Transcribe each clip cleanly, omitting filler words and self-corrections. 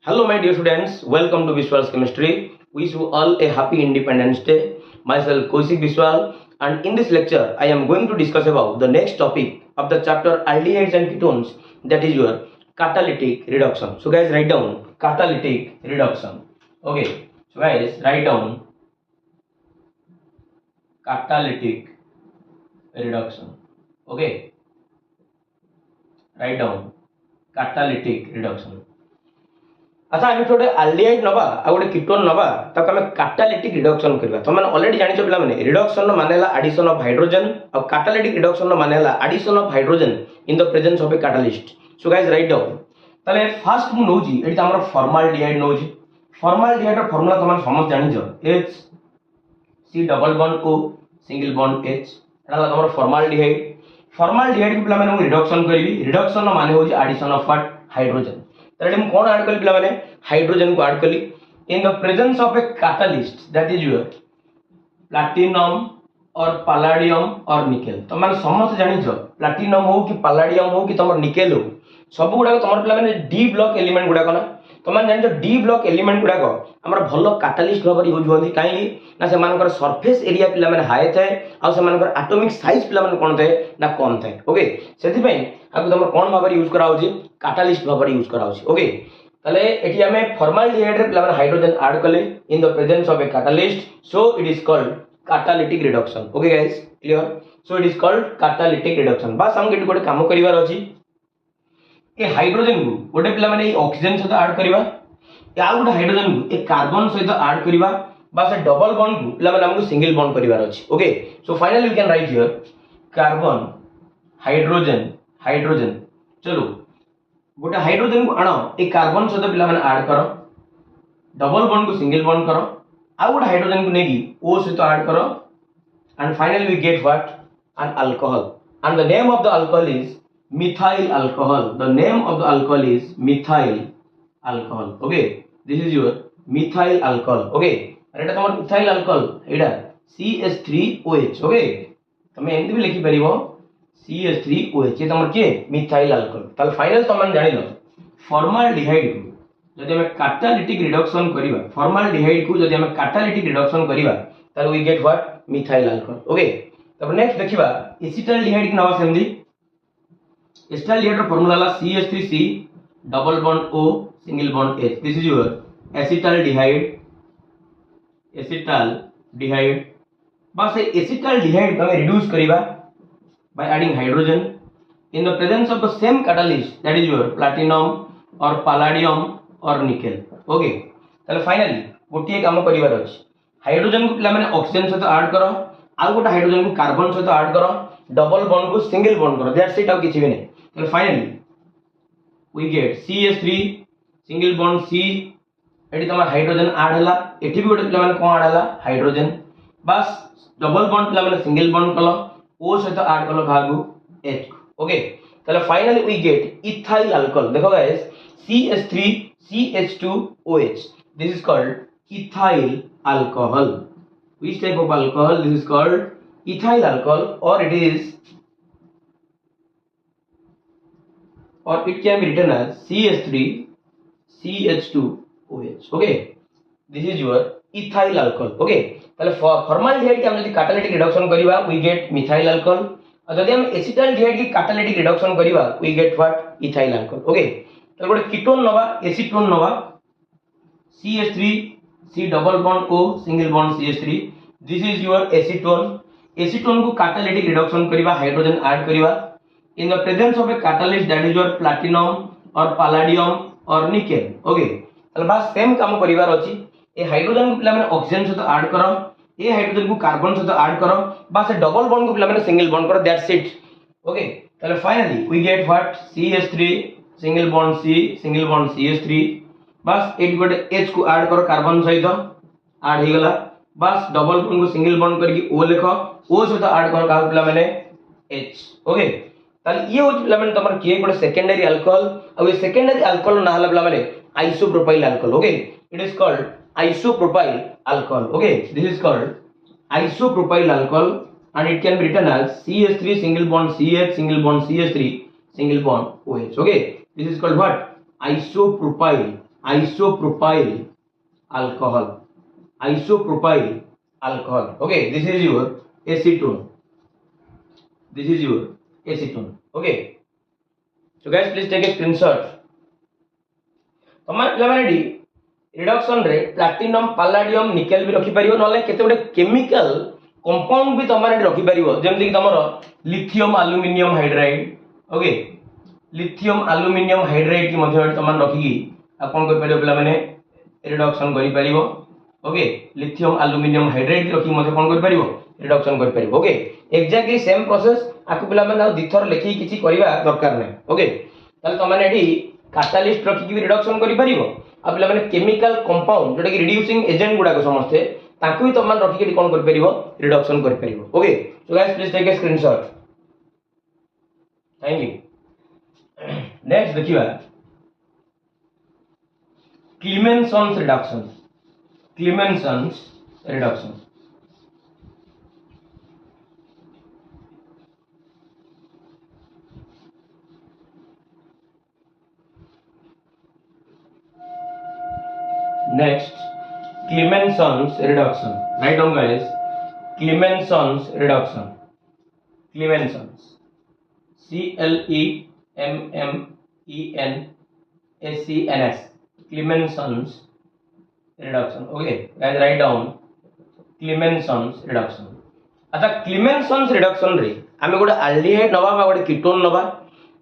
Hello, my dear students. Welcome to Vishwal's Chemistry. Wish you all a happy Independence Day. Myself, Kaushik Vishwal, and in this lecture, I am going to discuss about the next topic of the chapter aldehydes and ketones. That is your catalytic reduction. So, guys, write down catalytic reduction. Okay. So, guys, write down catalytic reduction. Okay. Write down catalytic reduction. अच्छा आम गोटे aldehyde नवा आ गोटे ketone नवा ताको आम catalytic reduction करबा तुम ऑलरेडी जानिछ पिला माने रिडक्शन माने हला एडिशन ऑफ हाइड्रोजन और कैटालिटिक रिडक्शन माने हला addition of hydrogen in the presence of a catalyst so guys right down ताले फर्स्ट मु नोजी एटी हमर फॉर्माल्डिहाइड नोजी फॉर्माल्डिहाइड रो फार्मूला तुम समझ जानिछ H C double bond O single bond H एटा हमर फॉर्माल्डिहाइड फॉर्माल्डिहाइड को पिला माने रिडक्शन करबी रिडक्शन माने होजी एडिशन ऑफ व्हाट हाइड्रोजन ताले हम कोन ऐड करली पिला माने हाइड्रोजन को ऐड करली इन the presence of a catalyst that is your platinum और पैलेडियम और निकेल तो माने समस्त जानि छ प्लैटिनम हो कि पैलेडियम हो कि तमर निकेल हो सब गुडा तमर पिला माने डी ब्लॉक एलिमेंट गुडा कोना तो माने जानि छ डी ब्लॉक एलिमेंट गुडा को हमर भलो कैटलिस्ट भाबर यूज होंदी काई ना से मानकर सरफेस एरिया पिला माने हाई थाए आ से मानकर एटॉमिक साइज पिला माने कोन थाए ना कम थाए ओके सेति पई आगु तमर कोन भाबर यूज करा होची कैटलिस्ट भाबर यूज करा होची ओके ताले एटी हमें फॉर्माल्डिहाइड रे पिला माने हाइड्रोजन ऐड करले इन the presence of a catalyst so it is called catalytic reduction okay guys clear so it is called catalytic reduction बस हम केटी गोटे काम करिवार अछि ए हाइड्रोजन को गोटे पिला माने ऑक्सीजन सहित ऐड करबा या गोटे हाइड्रोजन को ए कार्बन सहित ऐड करबा बस डबल बॉन्ड को पिला माने हमको सिंगल बॉन्ड करिवार अछि okay so finally we can write here carbon hydrogen hydrogen चलो गोटे हाइड्रोजन को आनो ए कार्बन सहित पिला माने ऐड करो डबल बॉन्ड को सिंगल बॉन्ड करो आ गोटे हाइड्रोजन को नेगी O सहित ऐड करो and finally we get what an alcohol and the name of the alcohol is methyl alcohol the name of the alcohol is methyl alcohol okay this is your methyl alcohol okay eta tomar methyl alcohol एडा CH3OH okay तमे एंती भी लिखि परिबो CH3OH ये तमर के methyl alcohol ताल final तमन जानिलो formaldehyde को जदि हम कैटालिटिक रिडक्शन करिबा फॉर्माल्डिहाइड को जदि हम कैटालिटिक रिडक्शन करिबा ताल we get what methyl alcohol okay तब नेक्स्ट देखिबा एसिटाल्डिहाइड के नाम सेमदी एसिटाल्डिहाइड रो फार्मूला ला CH3C double bond O single bond H this is your acetaldehyde बस एसिटाल्डिहाइड को रिड्यूस करिबा by adding hydrogen in the presence of the same catalyst that is your platinum और पैलेडियम और निकेल ओके ताले finally गोटिए काम करिवार अछि हाइड्रोजन को पिला माने ऑक्सीजन सहित ऐड करो आ गोटे हाइड्रोजन को कार्बन सहित ऐड करो डबल बॉन्ड को सिंगल बॉन्ड करो दैट्स इट आ किछि भी नै तो finally we get CH3 single bond C एटी तमर हाइड्रोजन ऐड हला एठी भी गोटे पिला माने कोन ऐड हला हाइड्रोजन बस डबल बॉन्ड पिला माने सिंगल बॉन्ड कलो O सहित ऐड कलो भागु H ओके ताले finally we get ethyl alcohol देखो guys CH3 CH2OH this is called ethyl alcohol which type of alcohol this is called ethyl alcohol or it can be written as CH3 CH2OH okay this is your ethyl alcohol okay ताले formaldehyde के हम जदी catalytic reduction करिबा we get methyl alcohol और जदी हम acetaldehyde की catalytic reduction करिबा we get what ethyl alcohol okay ताले गोटे कीटोन नवा एसीटोन नवा CH3 C double bond O single bond CH3 this is your acetone को कैटालिटिक रिडक्शन करिबा हाइड्रोजन ऐड करिबा इन the presence of a catalyst that is your platinum और palladium और nickel okay तले बस सेम काम करिवार अछि ए हाइड्रोजन को पिला माने ऑक्सीजन सहित ऐड करो ए हाइड्रोजन को कार्बन सहित ऐड करो बस डबल बॉन्ड को पिला माने सिंगल बॉन्ड करो दैट्स इट ओके तले finally we get what CH3 single bond C single bond CH3 बस एट गोटे H को ऐड करो कार्बन सहित ऐड ही गला बस डबल बॉन्ड को सिंगल बॉन्ड करके O लिखो O सहित ऐड करो का पिला माने H ओके ताले ये होच पिला माने तमर के गोटे सेकेंडरी अल्कोहल और ये सेकेंडरी अल्कोहल ना हला पिला माने isopropyl alcohol okay it is called isopropyl alcohol okay this is called isopropyl alcohol and it can be written as CH3 single bond CH single bond CH3 single bond OH okay this is called what isopropyl isopropyl alcohol. Isopropyl alcohol. Okay, this is your acetone. This is your acetone. Okay, so guys please take a screenshot. तमाम पिलामाने reduction रे platinum palladium nickel भी रखि परियो नले केते गोटे chemical compound भी तमाने रखि परियो जेमति कि तमरो lithium aluminium hydride. Okay, lithium aluminium hydride की मध्ये तमान रखि आ कोन कर परियो पिलामाने रिडक्शन करि परियो. ओके, लिथियम एल्युमिनियम हाइड्राइड रखि मध्ये कोन कर परियो रिडक्शन कर परियो. ओके, एग्जैक्टली सेम प्रोसेस आकु पिलामाने दिथर लेखि किछि करिवा दरकार नै. ओके, ताले तमाने एठी कैटालिस्ट रखि भी रिडक्शन करि परियो आ पिला माने केमिकल कंपाउंड जोटा कि रिड्यूसिंग एजेंट गुडा को समझते ताकू ही तमान रखि के कोन कर परियो रिडक्शन कर परियो. Okay, so guys please take a screenshot. Thank you. Next देखिबा Clemmensen's reduction. Clemmensen's reduction next Clemenson's reduction. Write down guys, Clemenson's reduction. Clemenson's, Clemensons, Clemenson's reduction. Okay guys, write down Clemenson's reduction. अच्छा Clemenson's reduction रे आमे गोटे aldehyde नबा बा गोटे ketone नबा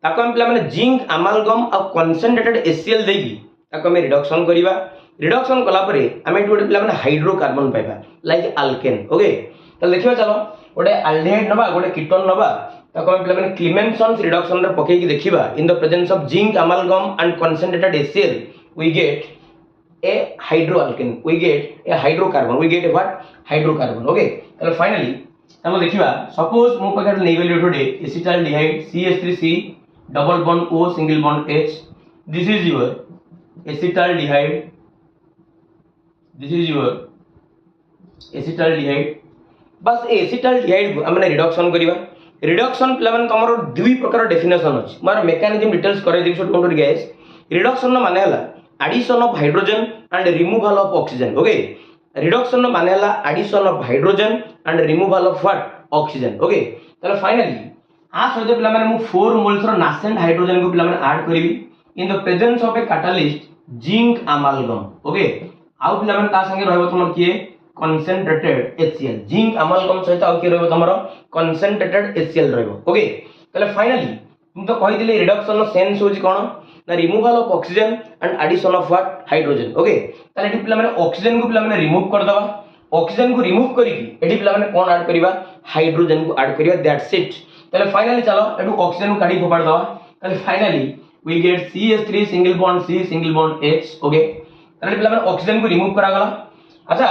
ताको हम पिला माने जिंक अमालगम आ कंसंट्रेटेड HCl देगी ताको हम रिडक्शन करिवा. रिडक्शन कला परे आमे गोटे पिला माने हाइड्रोकार्बन पाइबा लाइक अल्केन. ओके, तो देखिबा चलो गोटे aldehyde नबा गोटे कीटोन नबा ताको हम पिला माने Clemenson's reduction रे पकेई कि देखिबा इन the presence of zinc amalgam and concentrated HCl we get a hydroalkane, we get a hydrocarbon, we get a what hydrocarbon. Okay, तो फाइनली हम देखिबा सपोज मो पकड़ नै गेली today acetaldehyde CH3C double bond O single bond H. This is your acetaldehyde. This is your acetaldehyde. बस acetaldehyde को हमने रिडक्शन करिबा. रिडक्शन प्लान तमरो दुई प्रकार डेफिनेशन अछि. मार मेकानिज्म डिटेल्स करे this don't worry guys. Reduction न माने हला addition of hydrogen and removal of oxygen. Okay, reduction न माने हला addition of hydrogen and removal of what oxygen. Okay, तले फाइनली आ सहित पिला माने मु 4 मोल्स रो नासेंट हाइड्रोजन को पिला माने ऐड करिवि in the presence of a catalyst zinc amalgam. Okay, आउ पिला माने ता संगे रहबो तमर किए कंसंट्रेटेड HCl. जिंक अमालगम सहित आउ कि रहबो तमर कंसंट्रेटेड HCl रहबो. ओके, तले फाइनली तुम तो कहि दिले रिडक्शन नो सेंस होजी कोन ना removal of oxygen and addition of what hydrogen. Okay, ताले एटी पिला माने ऑक्सीजन को पिला माने रिमूव कर दबा. ऑक्सीजन को रिमूव करी की एटी पिला माने कोन ऐड करिवा हाइड्रोजन को ऐड करिवा. That's it. ताले फाइनली चलो एटू ऑक्सीजन को काढी फोपाड़ दबा. ताले finally we get CH3 single bond C single bond H. Okay, ताले पिला माने ऑक्सीजन को रिमूव करा गला. अच्छा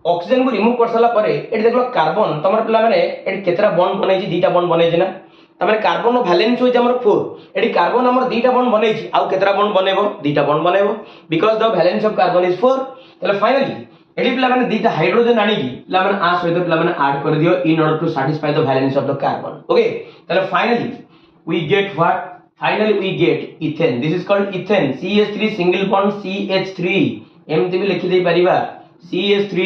ऑक्सीजन को रिमूव कर सला परे एटी देखलो कार्बन तमर पिला माने एटी केतरा बॉन्ड बनै छी दीटा बॉन्ड बनै छी ना तमरे कार्बन नो वैलेंस होय हमर 4. एडी कार्बन हमर दीटा बॉन्ड बनै छी आउ केतरा बॉन्ड बनेबो दीटा बॉन्ड बनेबो because the valence of carbon is 4. तले फाइनली एडी पिला माने दीटा हाइड्रोजन आनी की पिला माने आ सहित पिला माने ऐड कर दियो in order to satisfy the valence of the carbon. Okay, तले finally we get what finally we get ethane. This is called ethane. CH3 single bond CH3 एमती भी लिखि दे परिबा CH3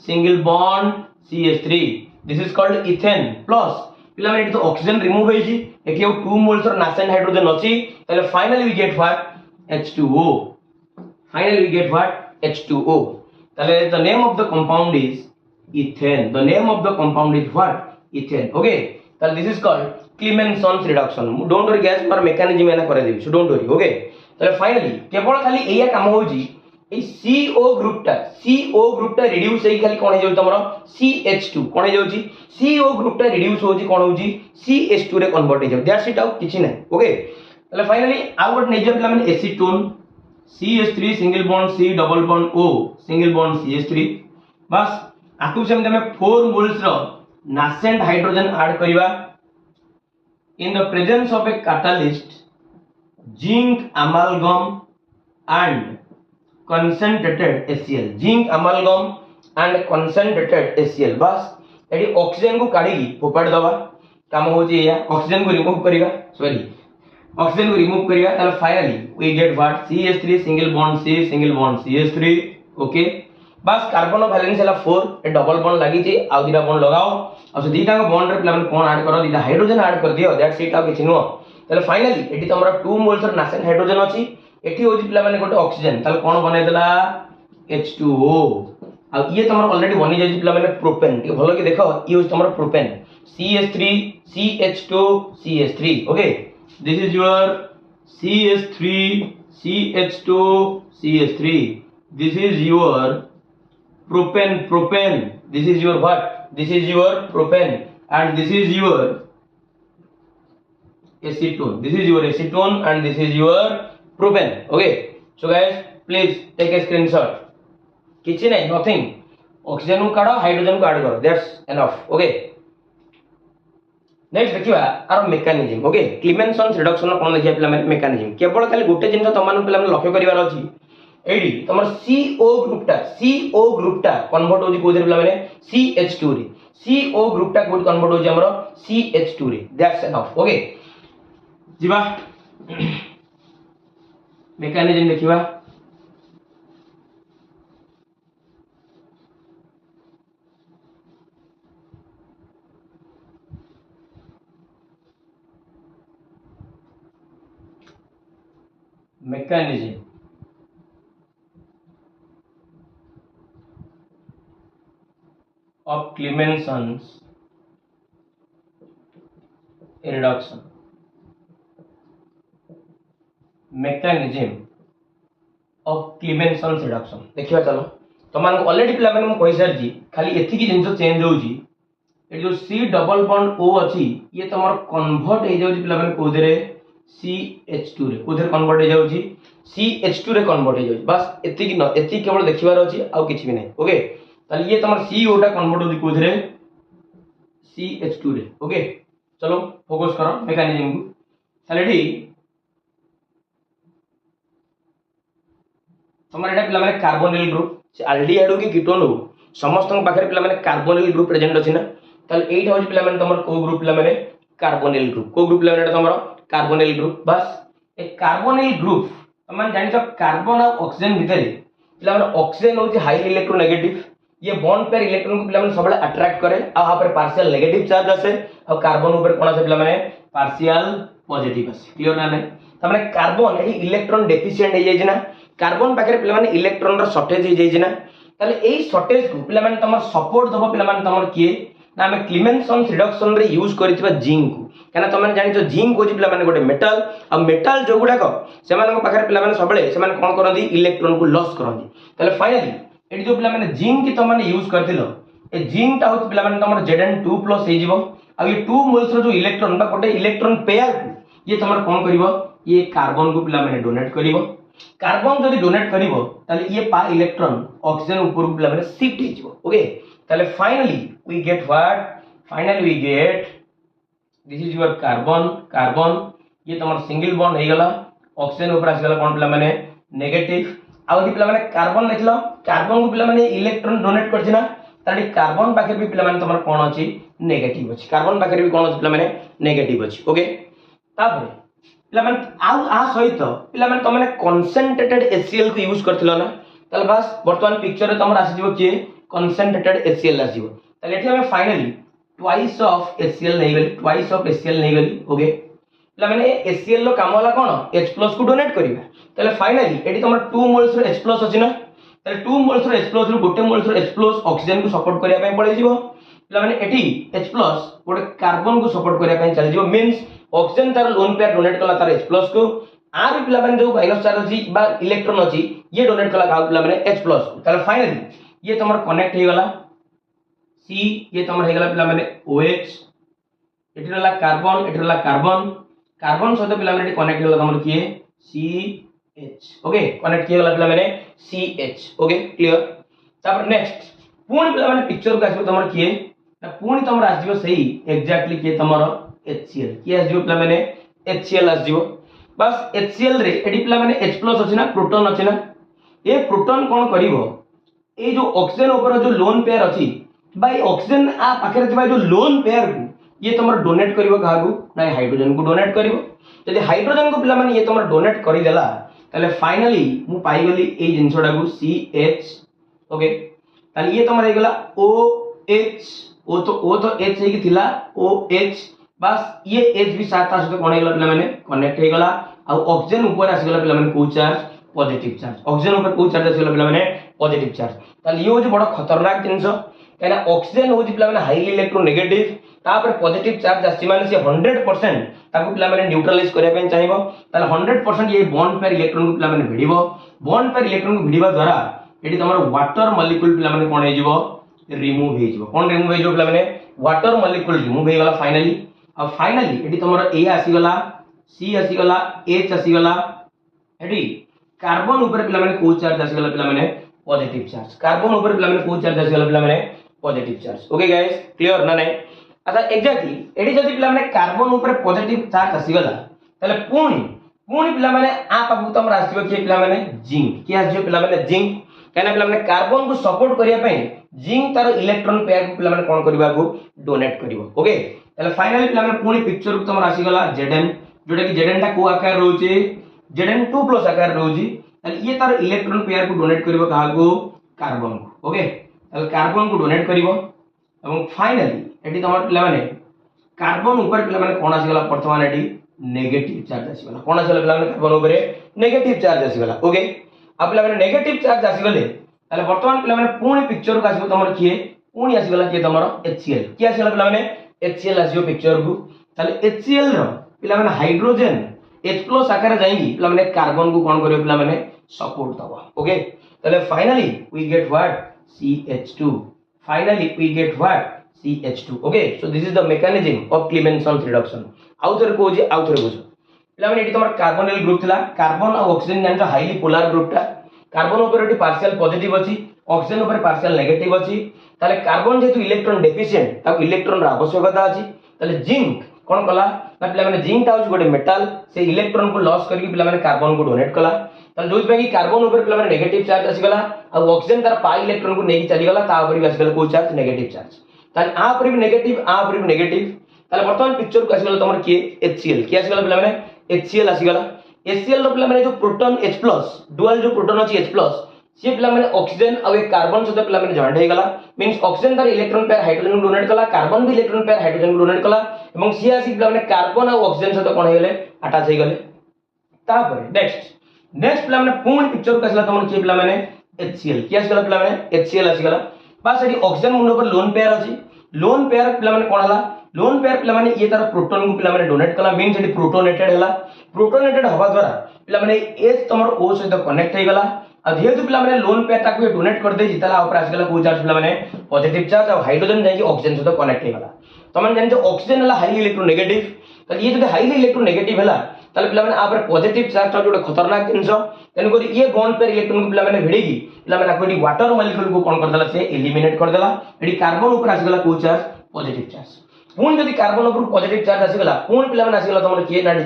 single bond CH3. This is called ethane plus पिला माने तो oxygen remove होई छी एके 2 मोल्स रो नासेंट हाइड्रोजन अछि. तले finally we get what H2O. Finally we get what H2O. तले the name of the compound is ethane. The name of the compound is what ethane. Okay, तले this is called Clemenson's reduction. Don't worry guys पर mechanism एना करे देबी. So don't worry. Okay, तले finally केवल खाली एया काम होजी ए CO ग्रुपटा रिड्यूस होई खाली कोन हे जाउ तमरो CH2 कोन हे जाउची CO ग्रुपटा रिड्यूस होजी कोन होजी CH2 रे कन्वर्ट हे जाउ. That's it. आउ किछि नै. ओके, तले फाइनली आउ गोट नै जे पिला माने acetone CH3 single bond C double bond O single bond CH3. बस आकु सेम तमे 4 मोल्स रो नासेंट हाइड्रोजन ऐड करिवा in the presence of a catalyst zinc amalgam and concentrated HCl. Zinc amalgam and concentrated HCl. बस एडी oxygen को काढी फोपाड़ दबा काम हो जे या ऑक्सीजन को रिमूव करिवा. सॉरी ऑक्सीजन को रिमूव करिया ताले finally we get what CH3 single bond CH3 okay बस कार्बन वैलेंस हला 4 ए डबल बॉन्ड लागि छी आ दिटा बॉन्ड लगाओ आ से दीटा को बॉन्ड रे प्लान कोन ऐड करो दीटा हाइड्रोजन ऐड कर दियो दैट्स इट आ किछि नो ताले फाइनली एटी तमरा 2 मोल्स र नासेंट हाइड्रोजन अछि एटी होजी प्ला माने गोटे ऑक्सीजन ताले कोन बनै देला H2O आ ये तमरा ऑलरेडी बनि जाई प्ला माने प्रोपेन के भलो के देखो ये होजी तमरा propane CH3 CH2 CH3 okay this is your CH3 CH2 CH3 this is your propane this is your what this is your propane and this is your acetone this is your acetone and this is your propane okay so guys please take a screenshot किछि नहीं nothing oxygen को काढो hydrogen को add करो that's enough okay next देखिबा आर mechanism okay Clemmensen reduction कोन देखिया पिला मेकानिज्म केवल खाली गोटे जिंस तमान पिला लक्ष्य करिवार अछि एडी तमर CO ग्रुप टा कन्वर्ट होजी कोदर पिला माने CH2 रे CO ग्रुप टा कोड कन्वर्ट होजी हमरो CH2 रे दैट्स एनफ ओके जिबा मेकानिज्म देखिबा mechanism of Clemenson's reduction mechanism of Clemenson's reduction देखिबा चलो तमान ऑलरेडी पिला माने कहि सर जी खाली एथि की जिंस चेंज होउजी ए जो C डबल बॉन्ड O अछि ये तमर कन्वर्ट हे जाउजी पिला माने कोदरे CH2 रे कोदर कन्वर्ट हे जाउजी CH2 रे कन्वर्ट हे जाउजी बस एथि की न एथि केवल देखिबार अछि आ किछि भी नै ओके ताली ये तमर CO टा कन्वर्ट होजी कोदरे CH2 रे ओके चलो फोकस करो मेकानिज्म को तालेडी तमर एटा पिला माने कार्बोनिल ग्रुप से एल्डिहाइड की कीटोन हो समस्त पाखरे पिला माने कार्बोनिल ग्रुप प्रेजेंट अछि ना ताले एटा होजी पिला माने तमर को ग्रुप पिला माने कार्बोनिल ग्रुप को ग्रुप पिला माने तमर कार्बोनिल ग्रुप बस ए कार्बोनिल ग्रुप तमन जानि छ कार्बन और ऑक्सीजन भितरे पिला माने ऑक्सीजन होजी हाईली इलेक्ट्रोनेगेटिव ये बॉन्ड पेयर इलेक्ट्रॉन को पिला माने सबले अट्रैक्ट करे आ यहाँ पर पार्शियल नेगेटिव चार्ज आसे और कार्बन ऊपर कोन आसे पिला माने पार्शियल पॉजिटिव आसे क्लियर ना नै त माने कार्बन एडी इलेक्ट्रॉन डेफिशिएंट हे जाय ना कार्बन पाखरे पिला माने इलेक्ट्रॉन रो शॉर्टेज हे जाय ना ताले एई शॉर्टेज को पिला माने तमर सपोर्ट दबो पिला माने तमर किए ना हमें क्लीमेंसन रिडक्शन रे यूज करितबा जिंक को केना तमने जानि छ जिंक होजी पिला माने गोटे मेटल आ मेटल जो गुडा को से माने पाखरे पिला माने सबले से माने कोन करंदी इलेक्ट्रॉन को लॉस करंदी ताले फाइनली एडी जो पिला माने जिंक की तमने यूज करथिलो ए जिंक ता होत पिला माने तमर Zn2+ हे जिवो आ ये 2 मोल्स रो जो इलेक्ट्रॉन बा गोटे इलेक्ट्रॉन पेयर को ये तमर कोन करिवो ये कार्बन को पिला माने डोनेट करिवो कार्बन जदि डोनेट करिवो ताले ये पा इलेक्ट्रॉन ऑक्सीजन ऊपर को पिला माने शिफ्ट हे जिवो ओके ताले finally we get what finally we get this is your carbon ये तमर सिंगल बॉन्ड हे गला ऑक्सीजन ऊपर आसी गला कोन पिला माने नेगेटिव आउ पिला माने कार्बन देखलो कार्बन को पिला माने इलेक्ट्रॉन डोनेट करछि ना ताडी कार्बन पाखे भी पिला माने तमर कोन अछि नेगेटिव अछि कार्बन पाखे भी कोन अछि पिला माने नेगेटिव अछि ओके तापर पिला माने आउ आ सहित पिला माने तमने कंसंट्रेटेड HCl को यूज करथिलो ना ताले बस वर्तमान पिक्चर रे तमर आसी जिवो के कंसंट्रेटेड HCl आसी जिवो ताले एठी हमें फाइनली ट्वाइस ऑफ HCl नहीं गली ओके पिला माने HCl लो काम वाला कोन H+ को डोनेट करिबा ताले फाइनली एठी तमर 2 मोल्स रो H+ अछि ना ताले 2 मोल्स रो H+ रो गोटे मोल्स रो H+ ऑक्सीजन को सपोर्ट करिया पय पड़ै जिवो पिला माने एठी H+ गोटे कार्बन को सपोर्ट करिया पय चल जिवो मींस ऑक्सीजन तार लोन पेयर डोनेट कला तार H+ को आर पिला माने जो माइनस चार्ज अछि बा इलेक्ट्रॉन अछि ये डोनेट कला का पिला माने H+ को ताले फाइनली ये तमर कनेक्ट हे गला C ये तमर हे गला पिला माने OH एठी रहला कार्बन सहित पिला माने कनेक्ट होला तमर किए CH ओके कनेक्ट किए होला पिला माने CH ओके क्लियर तापर नेक्स्ट पूर्ण पिला माने पिक्चर को आसीबो तमर किए ना पूर्ण तमर आसीबो सही एग्जैक्टली किए तमर HCl किए आसीबो पिला माने HCl आसीबो बस HCl रे एडी पिला माने H+ अछि ना प्रोटॉन अछि ना ए प्रोटॉन कोन करिवो ए जो ऑक्सीजन ऊपर जो लोन पेयर अछि बाय ऑक्सीजन आ पाखरे थिबा जो लोन पेयर को ये तुम डोनेट करिवो काहाकू ना हाइड्रोजन को डोनेट करिवो जदि हाइड्रोजन को पिला माने ये तुम डोनेट करि देला ताले फाइनली मु पाई गली ए जिंसडा को CH ओके ताले ये तुम रे गला OH ओ तो H हे कि थिला OH बस ये H भी साथ साथ कोन हे गला पिला माने कनेक्ट हे गला आ ऑक्सीजन ऊपर आसी गला पिला माने को चार्ज पॉजिटिव चार्ज ऑक्सीजन ऊपर को चार्ज आसी गला पिला माने पॉजिटिव चार्ज ताले ये हो बड़ खतरनाक जिंस कहना ऑक्सीजन हो पिला माने हाईली इलेक्ट्रोनेगेटिव तापर पॉजिटिव चार्ज आसी माने से 100% ताको पिला माने न्यूट्रलाइज करिया पेन चाहिबो ताले 100% ये बॉन्ड पेयर इलेक्ट्रॉन को पिला माने भिड़िबो बॉन्ड पेयर इलेक्ट्रॉन को भिड़िबा द्वारा एटी तमर वाटर मॉलिक्यूल पिला माने कोन हे जिवो रिमूव हे जिवो कोन रिमूव हे जिवो पिला माने वाटर मॉलिक्यूल रिमूव हे गला फाइनली अब फाइनली एटी तमर A आसी गला C आसी गला H आसी गला एटी कार्बन ऊपर पिला माने को चार्ज आसी गला पिला माने पॉजिटिव चार्ज कार्बन ऊपर पिला माने को चार्ज आसी गला पिला माने positive charge okay guys clear ना नहीं अच्छा एग्जैक्टली एडी जदी पिला माने कार्बन ऊपर पॉजिटिव चार्ज आसी गला तले पुणी पिला माने आ पाकु तम रास्तिबो के पिला माने जिंक के आजो पिला माने जिंक कहना पिला माने कार्बन को सपोर्ट करिया पई जिंक तार इलेक्ट्रॉन पेयर को पिला माने कोन करबा को डोनेट करबो ओके तले फाइनली पिला माने पुणी पिक्चर को तम रासि गला Zn जोटा कि Zn ता को आकार रहउची Zn2+ आकार रहउची तले ये तार इलेक्ट्रॉन पेयर को डोनेट करबो कहा को कार्बन को ओके तले कार्बन को डोनेट करबो एवं फाइनली एटी तमर पिला माने कार्बन ऊपर पिला माने कोन आसी गला वर्तमान एटी नेगेटिव चार्ज आसी गला कोन आसी गला पिला माने कार्बन ऊपर नेगेटिव चार्ज आसी गला ओके अब पिला माने नेगेटिव चार्ज आसी गले ताले वर्तमान पिला माने पुणी पिक्चर को आसी तमर किए पुणी आसी गला के तमर HCl के आसी गला पिला माने HCl आसी पिक्चर को ताले HCl रो पिला माने हाइड्रोजन H+ आकार जाईगी पिला माने कार्बन को कोन करियो पिला माने सपोर्ट दवा ओके ताले finally we get what CH2 finally we get what CH2 okay so this is the mechanism of Clemenson's reduction आउथर को जे आउथर बुझो पिला माने एटी तमर कार्बोनिल ग्रुप थिला कार्बन और ऑक्सीजन जान हाईली पोलर ग्रुप ता कार्बन ऊपर एटी पार्शियल पॉजिटिव अछि ऑक्सीजन ऊपर पार्शियल नेगेटिव अछि ताले कार्बन जेतु इलेक्ट्रॉन डेफिशिएंट ताको इलेक्ट्रॉन रा आवश्यकता अछि ताले जिंक कोन कला ना पिला माने जिंक ता गोटे मेटल से इलेक्ट्रॉन को लॉस करके पिला माने कार्बन को डोनेट कला ताले जोज पे कि कार्बन ऊपर पिला माने नेगेटिव चार्ज आसी गला और ऑक्सीजन तार पाई इलेक्ट्रॉन को नेकी चली गला ता ऊपर भी आसी गला को चार्ज नेगेटिव चार्ज ताले आ ऊपर भी नेगेटिव आ ऊपर भी नेगेटिव ताले वर्तमान पिक्चर को आसी गला तमर के HCl के आसी गला पिला माने HCl आसी गला HCl रो पिला माने जो प्रोटॉन H+ डुअल जो प्रोटॉन अछि H+ से पिला माने ऑक्सीजन और एक कार्बन सहित पिला माने जॉइंट हे गला मींस ऑक्सीजन तार इलेक्ट्रॉन पेयर हाइड्रोजन को डोनेट कला कार्बन भी इलेक्ट्रॉन पेयर हाइड्रोजन को डोनेट कला एवं सी आसी पिला माने कार्बन और ऑक्सीजन सहित कोन हे गले अटैच हे गले तापर नेक्स्ट पिला माने पूर्ण पिक्चर को आसला तमन के पिला माने HCl के आसी गला पिला माने HCl आसी गला बस एडी ऑक्सीजन मुंड पर लोन पेयर अछि लोन पेयर पिला माने कोन हला लोन पेयर पिला माने ये तार प्रोटॉन को पिला माने डोनेट कला मींस एडी प्रोटोनेटेड हला प्रोटोनेटेड हवा द्वारा पिला माने H तमर O सहित कनेक्ट हे गला अब जेहेतु पिला माने लोन पेयर ताको डोनेट कर दे जितला ऊपर आसी गला को चार्ज पिला माने पॉजिटिव चार्ज और हाइड्रोजन जाई ऑक्सीजन सहित कनेक्ट हे गला तमन जान जो ऑक्सीजन हला हाईली इलेक्ट्रोनेगेटिव त ये जदि हाईली इलेक्ट्रोनेगेटिव हला ताले पिला माने आपर पॉजिटिव चार्ज ता जोटे खतरनाक जिंस तन को ये बॉन्ड पेयर इलेक्ट्रॉन को पिला माने भिड़ेगी पिला माने आकोडी वाटर मॉलिक्यूल को कोन कर देला से एलिमिनेट कर देला एडी कार्बन ऊपर आसी गला को चार्ज पॉजिटिव चार्ज पुन जदि कार्बन ऊपर पॉजिटिव चार्ज आसी गला पुन पिला माने आसी गला तमन के नाडी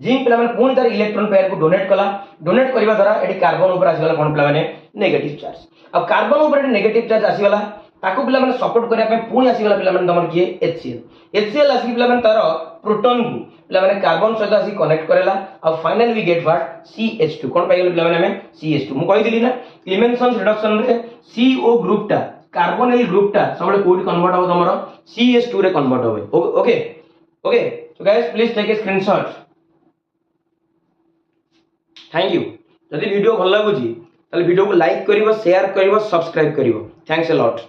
जिंक पिला माने पुन तार इलेक्ट्रॉन पेयर को डोनेट कला डोनेट करबा द्वारा एडी कार्बन ऊपर आसी गला कोन पिला माने नेगेटिव चार्ज अब कार्बन ऊपर नेगेटिव चार्ज आसी गला ताको पिला माने सपोर्ट करिया पे पुनी आसी गला पिला माने तमन के HCl आसी पिला माने तार प्रोटॉन को पिला माने कार्बन सहित आसी कनेक्ट करेला अब finally we get what CH2 कोन पाइ गेल पिला माने हमें CH2 मु कहि दिली ना क्लेमेंसन्स रिडक्शन रे CO ग्रुप ता कार्बोनिल ग्रुप ता सबले कोड कन्वर्ट हो तमरो CH2 रे कन्वर्ट होवे okay okay so guys please take a screenshot thank you यदि वीडियो भल लागुची ताले वीडियो को लाइक करिवो शेयर करिवो सब्सक्राइब करिवो थैंक्स अ लॉट।